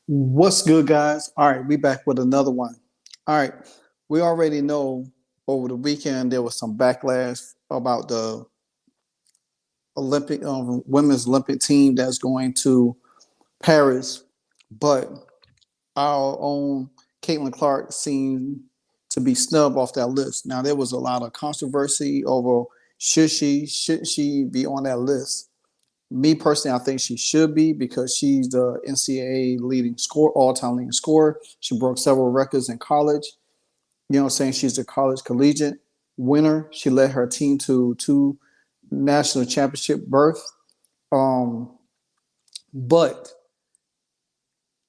What's good, guys? All right, we back with another one. All right, we already know over the weekend there was some backlash about the Olympic women's Olympic team that's going to Paris, but our own Caitlin Clark seemed to be snubbed off that list. Now there was a lot of controversy over shouldn't she be on that list. Me personally, I think she should be because she's the NCAA leading score, all-time leading scorer. She broke several records in college. You know what I'm saying? She's a college collegiate winner. She led her team to two national championship berths. Um, but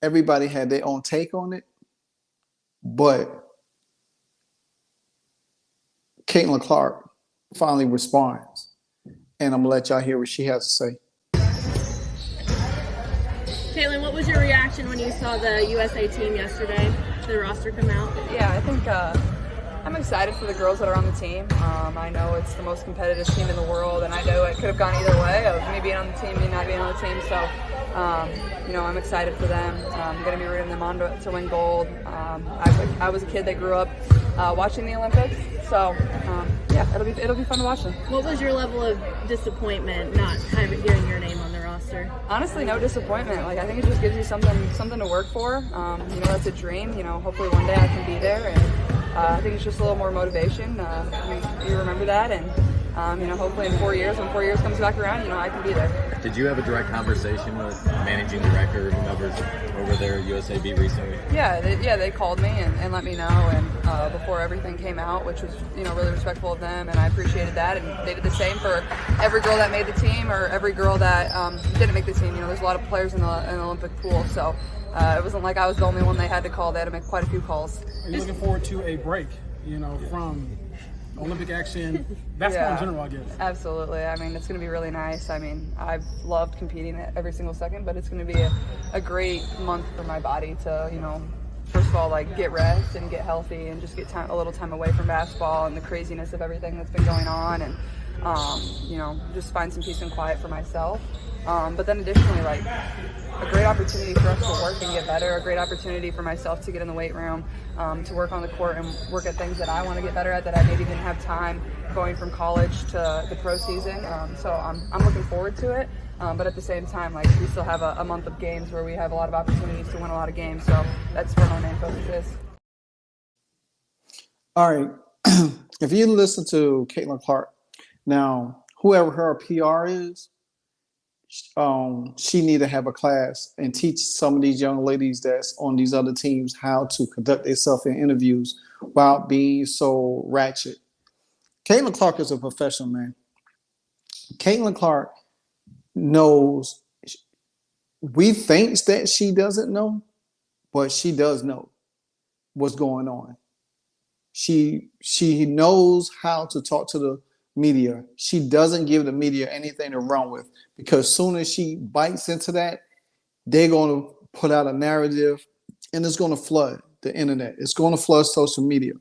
everybody had their own take on it. But Caitlin Clark finally responds. And I'm going to let y'all hear what she has to say. Caitlin, what was your reaction when you saw the USA team yesterday, the roster come out? Yeah, I think I'm excited for the girls that are on the team. I know it's the most competitive team in the world, and I know it could have gone either way of me being on the team, me not being on the team. So, I'm excited for them. I'm going to be rooting them on to win gold. I was a kid that grew up watching the Olympics, so it'll be fun to watch them. What was your level of disappointment not hearing your name on the roster? Honestly, no disappointment. Like, I think it just gives you something to work for. That's a dream. Hopefully one day I can be there, and I think it's just a little more motivation. You remember that, and hopefully in 4 years, when 4 years comes back around, I can be there. Did you have a direct conversation with managing director or whoever's over there at USAB recently? Yeah, they called me and let me know, and before everything came out, which was really respectful of them, and I appreciated that. And they did the same for every girl that made the team or every girl that didn't make the team. There's a lot of players in the Olympic pool, so it wasn't like I was the only one they had to call. They had to make quite a few calls. Are you looking forward to a break? From Olympic action, basketball in general, I guess. Absolutely. It's going to be really nice. I've loved competing every single second, but it's going to be a great month for my body to, first of all, get rest and get healthy and just get a little time away from basketball and the craziness of everything that's been going on, and, just find some peace and quiet for myself. But then additionally, a great opportunity for us to work and get better, a great opportunity for myself to get in the weight room, to work on the court and work at things that I want to get better at that I maybe didn't have time going from college to the pro season. So I'm looking forward to it. But at the same time, we still have a month of games where we have a lot of opportunities to win a lot of games. So that's where my main focus is. All right. If you listen to Caitlin Clark, now, whoever her PR is, she need to have a class and teach some of these young ladies that's on these other teams how to conduct themselves in interviews without being so ratchet. Caitlin Clark is a professional, man. Caitlin Clark knows. We think that she doesn't know, but she does know what's going on. She knows how to talk to the media. She doesn't give the media anything to run with, because soon as she bites into that, they're going to put out a narrative, and it's going to flood the internet. It's going to flood social media.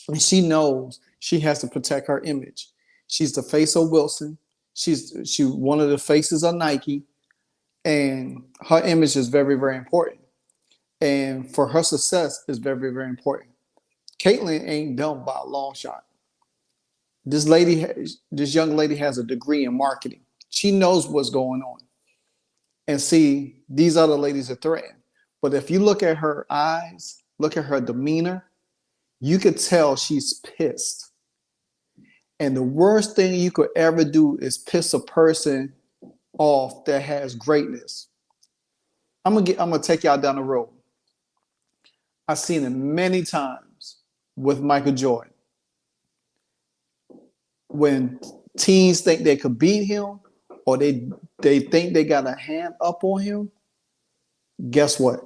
And she knows she has to protect her image. She's the face of Wilson. She's one of the faces of Nike, and her image is very, very important. And for her success is very, very important. Caitlin ain't dumb by a long shot. This young lady has a degree in marketing. She knows what's going on. And see, these other ladies are threatened. But if you look at her eyes, look at her demeanor, you could tell she's pissed. And the worst thing you could ever do is piss a person off that has greatness. I'm gonna take y'all down the road. I've seen it many times with Michael Jordan. When teens think they could beat him, or they think they got a hand up on him, guess what?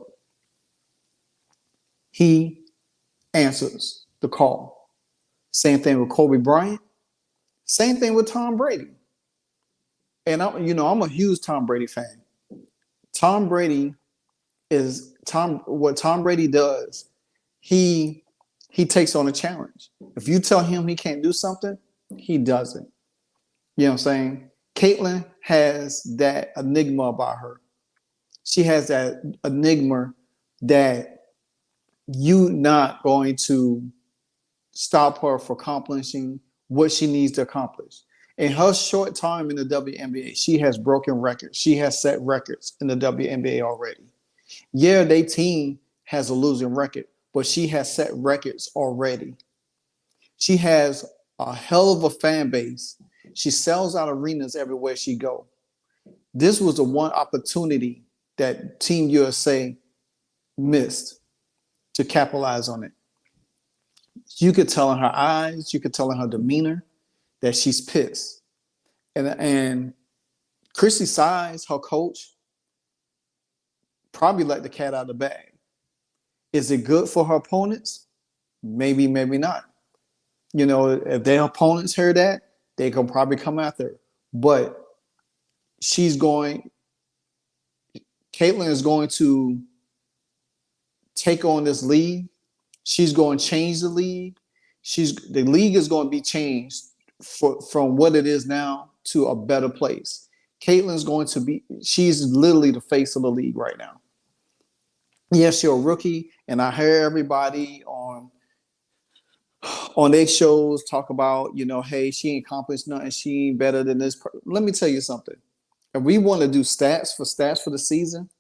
He answers the call. Same thing with Kobe Bryant. Same thing with Tom Brady. And I'm a huge Tom Brady fan. What Tom Brady does, he takes on a challenge. If you tell him he can't do something, he doesn't. You know what I'm saying? Caitlin has that enigma about her. She has that enigma that you not going to stop her from accomplishing what she needs to accomplish. In her short time in the WNBA, she has broken records. She has set records in the WNBA already. Yeah, their team has a losing record, but she has set records already. She has a hell of a fan base. She sells out arenas everywhere she go. This was the one opportunity that Team USA missed to capitalize on it. You could tell in her eyes, you could tell in her demeanor that she's pissed. And Chrissy Size, her coach, probably let the cat out of the bag. Is it good for her opponents? Maybe, maybe not. You know, if their opponents hear that, they can probably come after her. But Caitlin is going to take on this league. She's going to change the league. The league is going to be changed from what it is now to a better place. Caitlin's going to be, she's literally the face of the league right now. Yes, you're a rookie, and I hear everybody on their shows talk about, you know, hey, she ain't accomplished nothing. She ain't better than this. Let me tell you something. If we want to do stats for the season,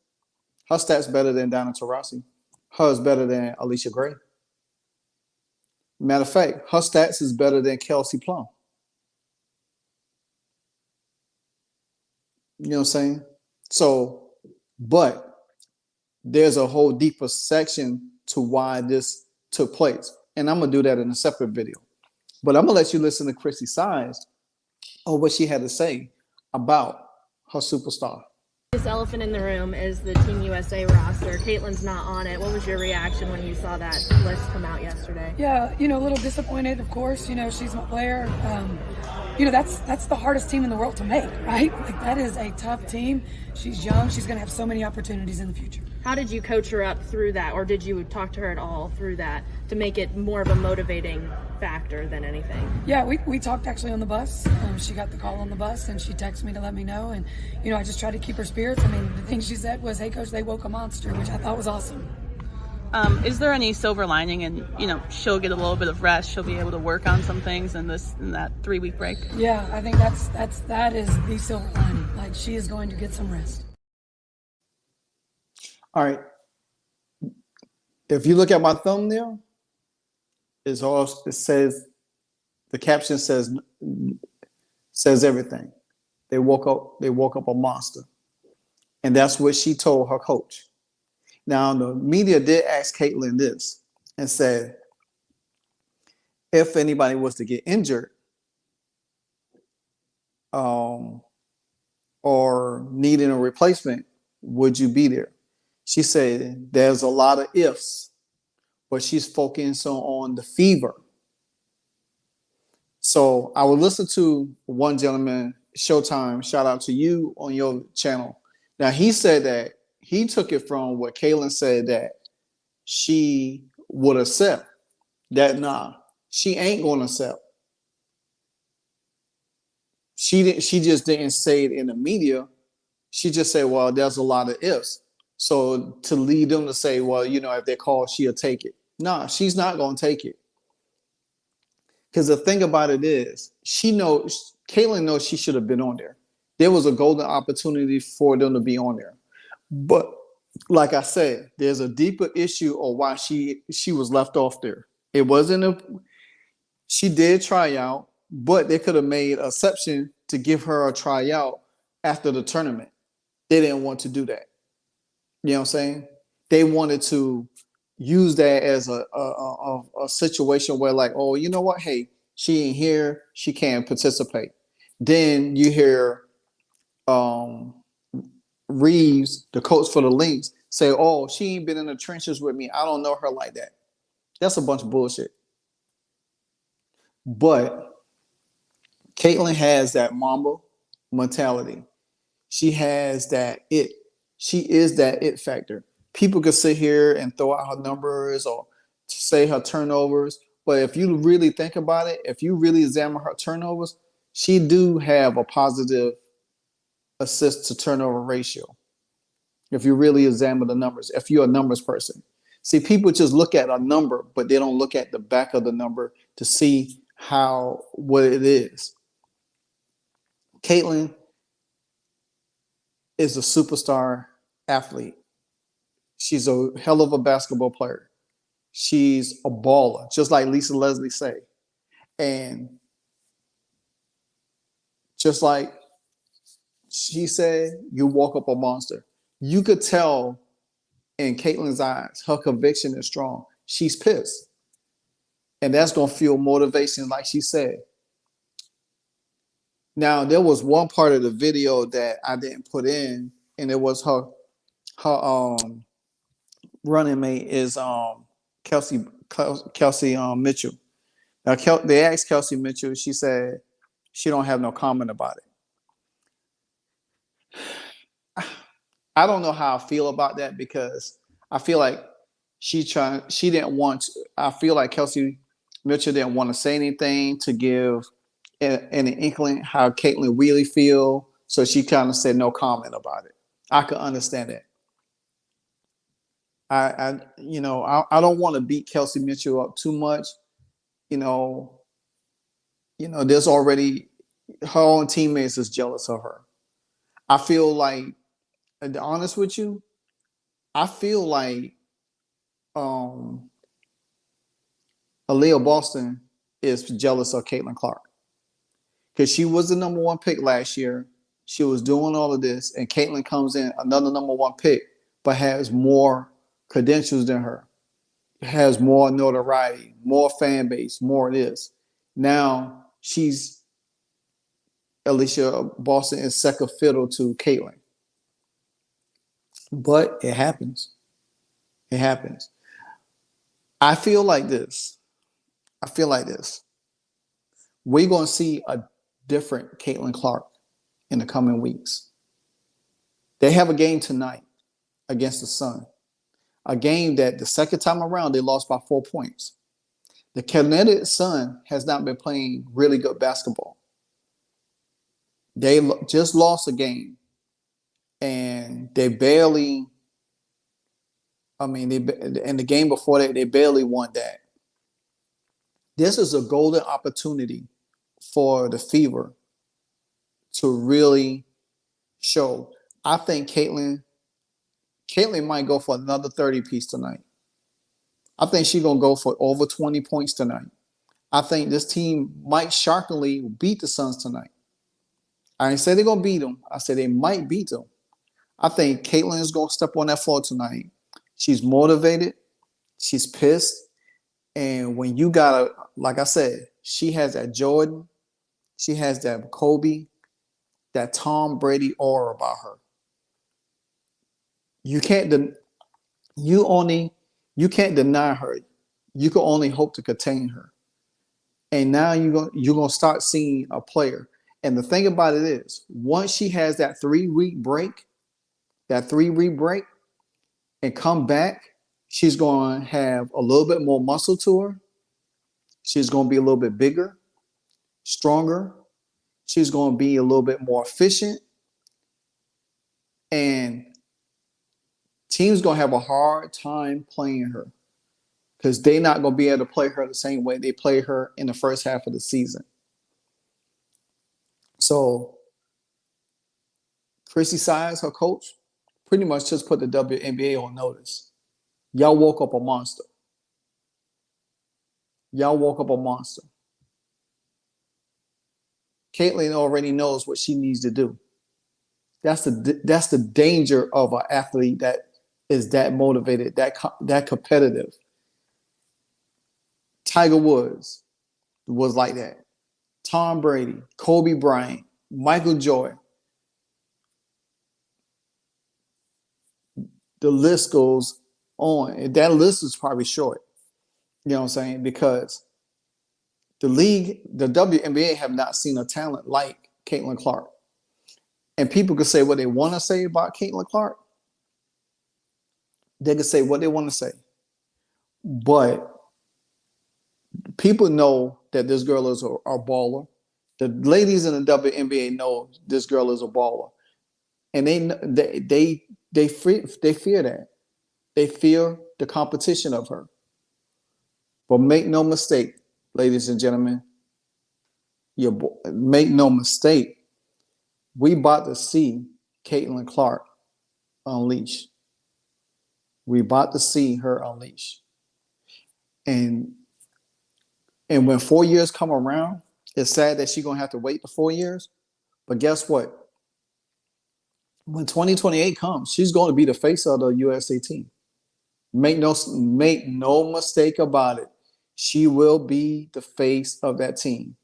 her stats better than Donna Taurasi. Hers better than Alicia Gray. Matter of fact, her stats is better than Kelsey Plum. You know what I'm saying? So, but there's a whole deeper section to why this took place. And I'm going to do that in a separate video. But I'm going to let you listen to Chrissy Size on what she had to say about her superstar. This elephant in the room is the Team USA roster. Caitlin's not on it. What was your reaction when you saw that list come out yesterday? Yeah, you know, a little disappointed, of course. You know, she's my player. You know, that's the hardest team in the world to make, right? Like, that is a tough team. She's young. She's going to have so many opportunities in the future. How did you coach her up through that, or did you talk to her at all through that to make it more of a motivating factor than anything? Yeah, we talked actually on the bus. She got the call on the bus, and she texted me to let me know. And, you know, I just tried to keep her spirits. I mean, the thing she said was, hey, Coach, they woke a monster, which I thought was awesome. Is there any silver lining? And, you know, she'll get a little bit of rest. She'll be able to work on some things in that 3-week break. Yeah, I think that is the silver lining. Like, she is going to get some rest. All right. If you look at my thumbnail, it says, the caption says everything. They woke up a monster. And that's what she told her coach. Now, the media did ask Caitlin this and said, if anybody was to get injured or needing a replacement, would you be there? She said there's a lot of ifs, but she's focusing on the fever. So I would listen to one gentleman, Showtime, shout out to you on your channel. Now, he said that he took it from what Caitlin said, that she would accept. That she ain't going to accept. She just didn't say it in the media. She just said, well, there's a lot of ifs. So to lead them to say, well, you know, if they call, she'll take it. No, she's not going to take it. Because the thing about it is, Caitlin knows she should have been on there. There was a golden opportunity for them to be on there. But like I said, there's a deeper issue of why she was left off there. It wasn't she did try out, but they could have made an exception to give her a tryout after the tournament. They didn't want to do that. You know what I'm saying? They wanted to use that as a situation where, like, oh, you know what? Hey, she ain't here. She can't participate. Then you hear Reeves, the coach for the Lynx, say, oh, she ain't been in the trenches with me. I don't know her like that. That's a bunch of bullshit. But Caitlin has that Mamba mentality. She has that it. She is that it factor. People could sit here and throw out her numbers or say her turnovers, but if you really think about it, if you really examine her turnovers, she do have a positive assist to turnover ratio. If you really examine the numbers, if you're a numbers person. See, people just look at a number, but they don't look at the back of the number to see what it is. Caitlin is a superstar athlete. She's a hell of a basketball player. She's a baller, just like Lisa Leslie say. And just like she said, you walk up a monster. You could tell in Caitlin's eyes, her conviction is strong. She's pissed. And that's going to fuel motivation, like she said. Now, there was one part of the video that I didn't put in, and it was her running mate is Kelsey Mitchell. Now, they asked Kelsey Mitchell, she said she don't have no comment about it. I don't know how I feel about that because I feel like I feel like Kelsey Mitchell didn't want to say anything to give an inkling how Caitlin really feel. So she kind of said no comment about it. I could understand that. I don't want to beat Kelsey Mitchell up too much. There's already her own teammates is jealous of her. I feel like, to be honest with you, I feel like Aaliyah Boston is jealous of Caitlin Clark because she was the number one pick last year. She was doing all of this, and Caitlin comes in another number one pick, but has more credentials than her, has more notoriety, more fan base, more this. Now Alicia Boston is second fiddle to Caitlin. But it happens. It happens. I feel like this. We're going to see a different Caitlin Clark in the coming weeks. They have a game tonight against the Sun. A game that the second time around, they lost by 4 points. The Connecticut Sun has not been playing really good basketball. They just lost a game. And they barely, in the game before that, they barely won that. This is a golden opportunity for the Fever to really show. I think Caitlin might go for another 30-piece tonight. I think she's going to go for over 20 points tonight. I think this team might shockingly beat the Suns tonight. I didn't say they're going to beat them. I said they might beat them. I think Caitlin is going to step on that floor tonight. She's motivated. She's pissed. And when you got like I said, she has that Jordan. She has that Kobe, that Tom Brady aura about her. You can't deny her. You can only hope to contain her. And now you're going to start seeing a player. And the thing about it is, once she has that 3-week break, and come back, she's going to have a little bit more muscle to her. She's going to be a little bit bigger, stronger. She's going to be a little bit more efficient. And teams going to have a hard time playing her because they're not going to be able to play her the same way they play her in the first half of the season. So Chrissy Sides, her coach, pretty much just put the WNBA on notice. Y'all woke up a monster. Caitlin already knows what she needs to do. That's the danger of an athlete that is that motivated, that competitive. Tiger Woods was like that. Tom Brady, Kobe Bryant, Michael Jordan. The list goes on. And that list is probably short. You know what I'm saying? Because the league, the WNBA have not seen a talent like Caitlin Clark. And people can say what they want to say about Caitlin Clark. They can say what they want to say. But people know that this girl is a baller. The ladies in the WNBA know this girl is a baller. and they fear that. They fear the competition of her. But make no mistake, ladies and gentlemen, make no mistake, we about to see Caitlin Clark unleash. We about to see her unleash. And when 4 years come around, it's sad that she's gonna have to wait the 4 years. But guess what? When 2028 comes, she's going to be the face of the USA team. Make no mistake about it. She will be the face of that team.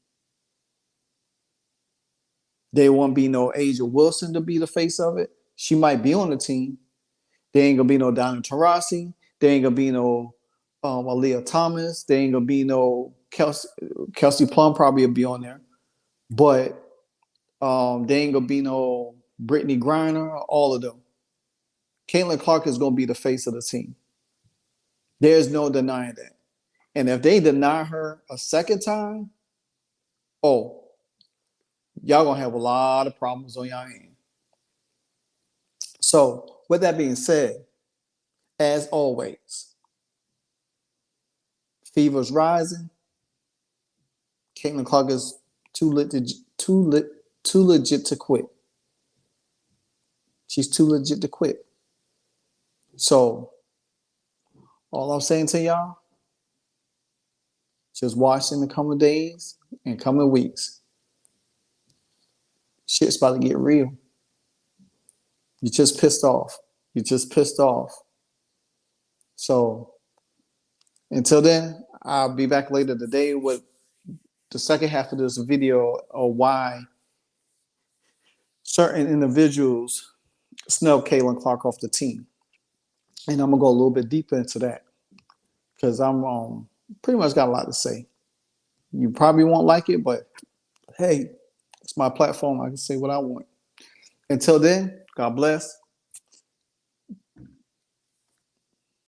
There won't be no Asia Wilson to be the face of it. She might be on the team. There ain't gonna be no Donna Taurasi. There ain't gonna be no Aaliyah Thomas. There ain't gonna be no Kelsey Plum. Probably will be on there, but there ain't gonna be no Brittany Griner. All of them. Caitlin Clark is gonna be the face of the team. There's no denying that. And if they deny her a second time, oh, y'all gonna have a lot of problems on y'all end. So, with that being said, as always, fever's rising. Caitlin Clark is too legit to quit. She's too legit to quit. So, all I'm saying to y'all, just watch in the coming days and coming weeks. Shit's about to get real. You're just pissed off. You're just pissed off. So until then, I'll be back later today with the second half of this video of why certain individuals snub Caitlin Clark off the team. And I'm going to go a little bit deeper into that because I'm pretty much got a lot to say. You probably won't like it, but hey, it's my platform. I can say what I want. Until then, God bless.